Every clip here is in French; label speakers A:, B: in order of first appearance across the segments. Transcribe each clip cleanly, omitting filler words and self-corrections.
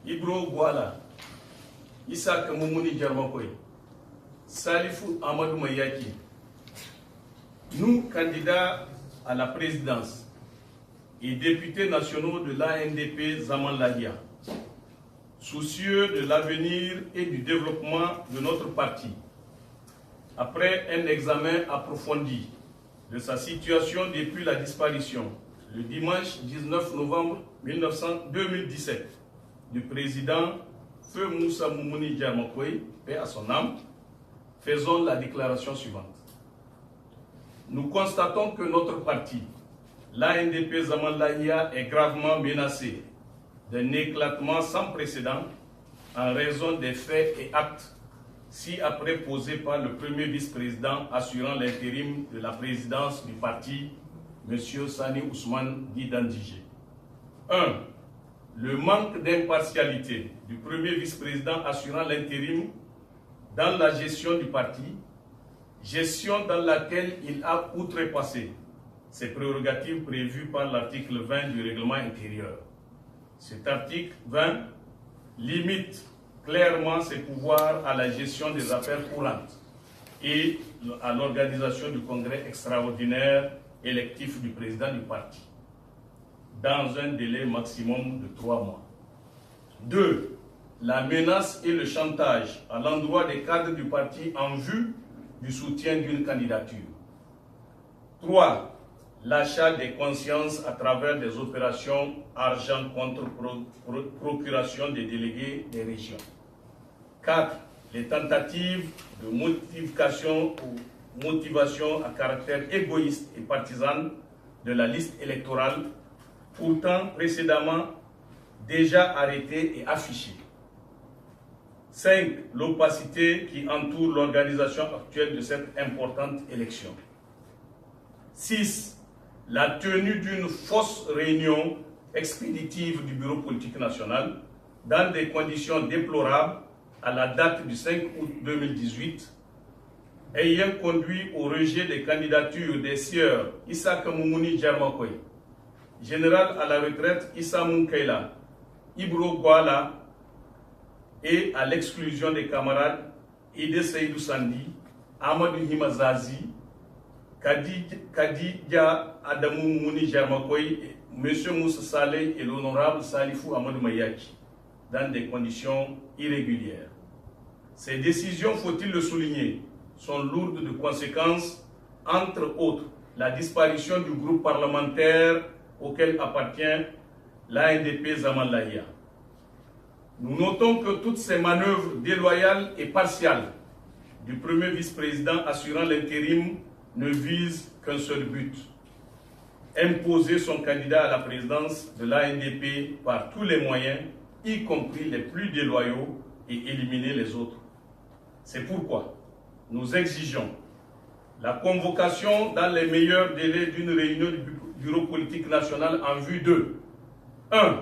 A: Ibro Gwala, Issa Moumouni Djermakoy, Salifou Amadou Mayaki, nous, candidats à la présidence et députés nationaux de l'ANDP Zaman Lahia, soucieux de l'avenir et du développement de notre parti, après un examen approfondi de sa situation depuis la disparition, le dimanche 19 novembre 2017, du président Feu Moussa Moumouni Djermakoy, paix à son âme, faisons la déclaration suivante. Nous constatons que notre parti, l'ANDP Zaman Lahia, est gravement menacé d'un éclatement sans précédent en raison des faits et actes ci-après posés par le premier vice-président assurant l'intérim de la présidence du parti, M. Sani Ousmane Guidandigé. 1. Le manque d'impartialité du premier vice-président assurant l'intérim dans la gestion du parti, gestion dans laquelle il a outrepassé ses prérogatives prévues par l'article 20 du règlement intérieur. Cet article 20 limite clairement ses pouvoirs à la gestion des affaires courantes et à l'organisation du congrès extraordinaire électif du président du parti, dans un délai maximum de 3 mois. 2. La menace et le chantage à l'endroit des cadres du parti en vue du soutien d'une candidature. 3. L'achat des consciences à travers des opérations argent contre procuration des délégués des régions. 4. Les tentatives de motivation à caractère égoïste et partisane de la liste électorale, pourtant précédemment déjà arrêtée et affichée. 5. L'opacité qui entoure l'organisation actuelle de cette importante élection. 6. La tenue d'une fausse réunion expéditive du Bureau politique national dans des conditions déplorables à la date du 5 août 2018, ayant conduit au rejet des candidatures des sieurs Issa Moumouni Djermakoy, général à la retraite Issa Munkaila, Ibro Gwala, et à l'exclusion des camarades Ide Seydou Sandi, Amadou Himazazi, Kadidja Adamou Moumouni Djermakoy, M. Moussa Saleh et l'honorable Salifou Amadou Mayaki, dans des conditions irrégulières. Ces décisions, faut-il le souligner, sont lourdes de conséquences, entre autres la disparition du groupe parlementaire auquel appartient l'ANDP Zaman Lahia. Nous notons que toutes ces manœuvres déloyales et partiales du premier vice-président assurant l'intérim ne visent qu'un seul but: imposer son candidat à la présidence de l'ANDP par tous les moyens, y compris les plus déloyaux, et éliminer les autres. C'est pourquoi nous exigeons la convocation dans les meilleurs délais d'une réunion du Bureau politique national en vue de 1.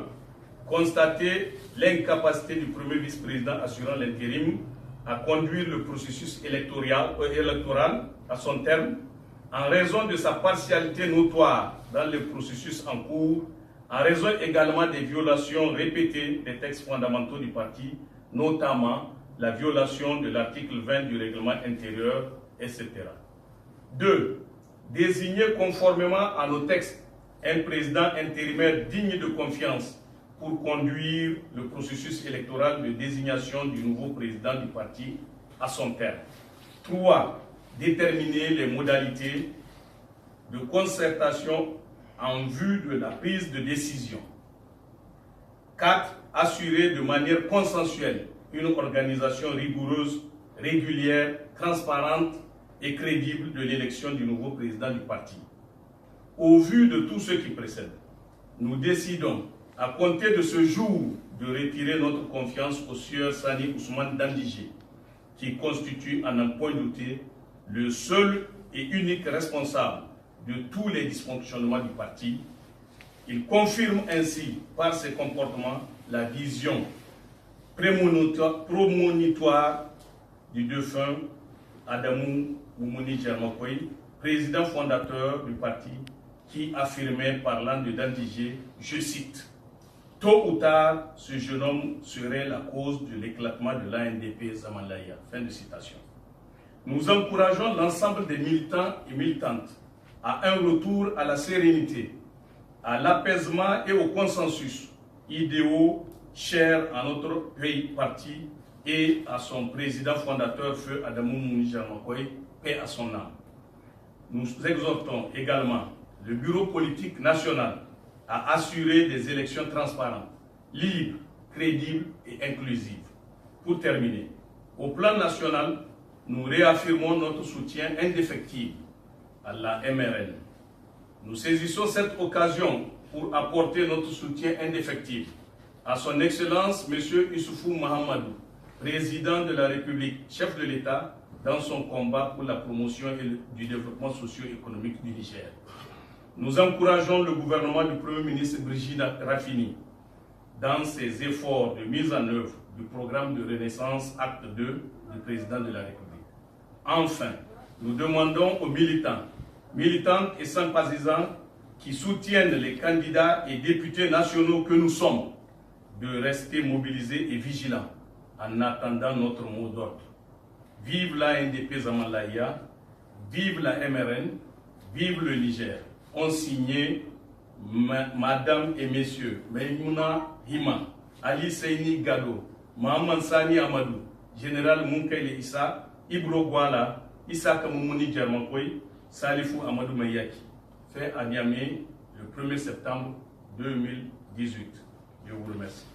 A: Constater l'incapacité du premier vice-président assurant l'intérim à conduire le processus électoral à son terme en raison de sa partialité notoire dans le processus en cours, en raison également des violations répétées des textes fondamentaux du parti, notamment la violation de l'article 20 du règlement intérieur, etc. 2. Désigner conformément à nos textes un président intérimaire digne de confiance pour conduire le processus électoral de désignation du nouveau président du parti à son terme. 3. Déterminer les modalités de concertation en vue de la prise de décision. 4. Assurer de manière consensuelle une organisation rigoureuse, régulière, transparente et crédible de l'élection du nouveau président du parti. Au vu de tout ce qui précède, nous décidons, à compter de ce jour, de retirer notre confiance au sieur Sani Ousmane Dandigé, qui constitue, à n'en point douter, le seul et unique responsable de tous les dysfonctionnements du parti. Il confirme ainsi, par ses comportements, la vision prémonitoire du défunt Adamou Moumouni Djermakoy, président fondateur du parti, qui affirmait, parlant de Dandigé, je cite: Tôt ou tard, ce jeune homme serait la cause de l'éclatement de l'ANDP Zamalaya. Fin de citation. Nous encourageons l'ensemble des militants et militantes à un retour à la sérénité, à l'apaisement et au consensus, idéaux chers à notre pays parti et à son président fondateur, Feu Adamou Mouni Jarmakoy, paix à son âme. Nous exhortons également le bureau politique national à assurer des élections transparentes, libres, crédibles et inclusives. Pour terminer, au plan national, nous réaffirmons notre soutien indéfectible à la MRN. Nous saisissons cette occasion pour apporter notre soutien indéfectible à son Excellence M. Issoufou Mahamadou, président de la République, chef de l'État, dans son combat pour la promotion du développement socio-économique du Niger. Nous encourageons le gouvernement du Premier ministre Brigitte Raffini dans ses efforts de mise en œuvre du programme de renaissance acte 2 du président de la République. Enfin, nous demandons aux militants, militantes et sympathisants qui soutiennent les candidats et députés nationaux que nous sommes de rester mobilisés et vigilants en attendant notre mot d'ordre. Vive l'ANDP Zamalaya, vive la MRN, vive le Niger. Ont signé Madame et Messieurs Maïmouna Hima, Ali Seini Gado, Mohamed Sani Amadou, Général Munkele Issa, Ibro Gwala, Issa Kamoumouni Djermankoy, Salifou Amadou Mayaki, fait à Niamey le 1er septembre 2018. Je vous remercie.